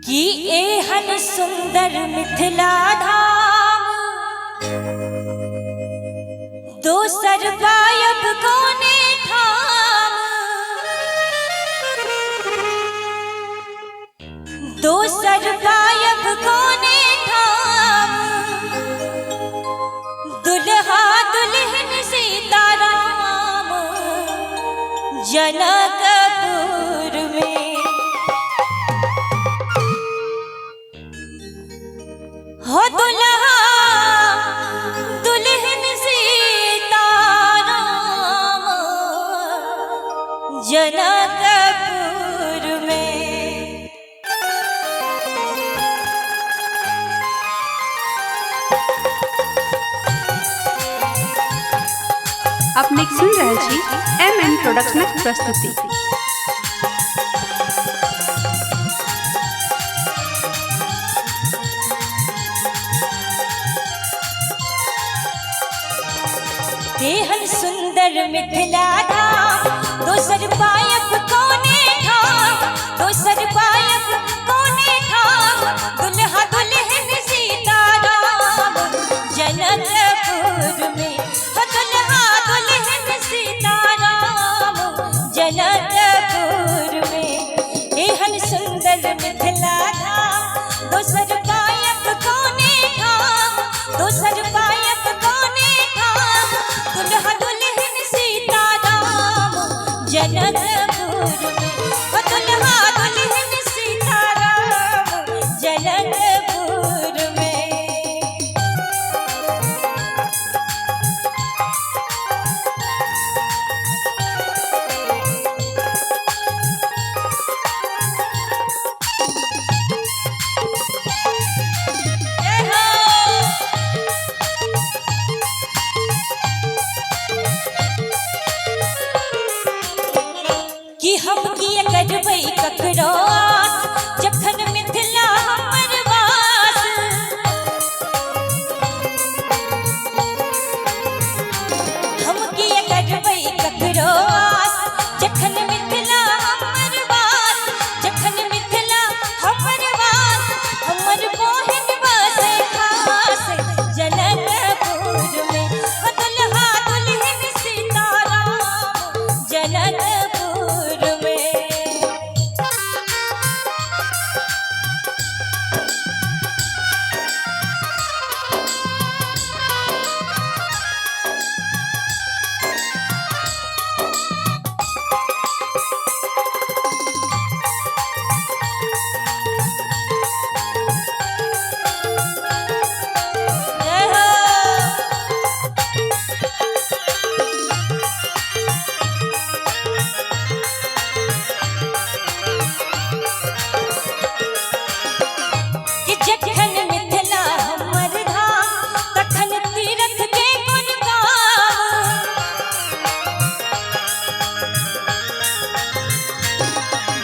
कि एहन सुंदर मिथिला धाम दोसर पायब कोने ठाम, दोसर पायब कोने ठाम, दुल्हा दुल्हन सीताराम जनकपुर में। हो दुल्हा दुल्हन सीताराम जनकपुर में। अपने सुन रहे छी MM प्रोडक्शनक प्रस्तुति। एहन सुंदर मिथिला धाम दोसर पायब कोने ठाम, दोसर पायब कोने ठाम, दुल्हा दुल्हन सीताराम जनकपुर में। हो दुल्हा दुल्हन सीताराम जनकपुर में। एहन सुंदर मिथिला धाम दोसर पायब कोने ठाम, दोसर पायब कोने ठाम, दुल्हा दुल्हन सीताराम जनकपुर में। हो दुल्हा दुल्हन सीताराम जनकपुर में। कि हम किए करबै ककरो आस जखन मिथिला हमर वास। हम किए करबै ककरो आस जखन मिथिला हमर वास, जखन मिथिला हमर वास। हमर बहिन बसे खास जनकपुर में। हो दुल्हा दुल्हन सीताराम जनकपुर में। जय हो। कि जखन मिथिला हमर धाम तखन तीरथ के गुण गाम।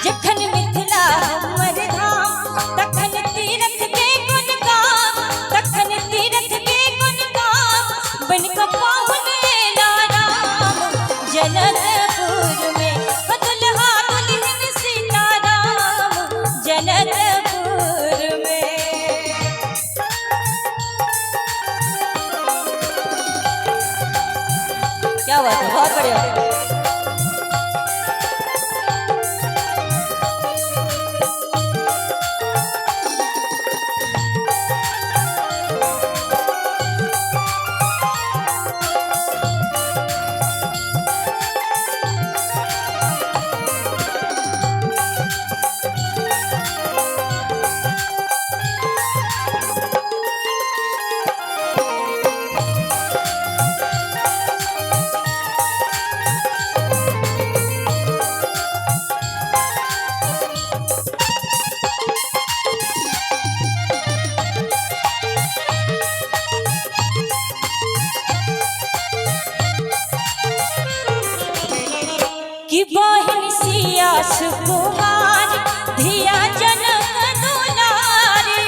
जखन मिथिला हमर धाम तखन तीरथ के गुण गाम, तखन तीरथ के गुण गाम। बन कऽ पाहुन एला राम जनकपुर में। हो दुल्हा दुल्हन सीताराम जनकपुर में। क्या बात है, बहुत बढ़िया। कि बहिन सिया सुकुमार धिया जनक दुलारी।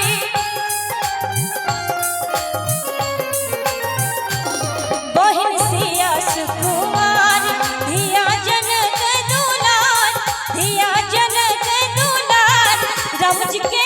बहिन सिया सुकुमार धिया जनक दुलार, धिया जनक दुलार। राम जी के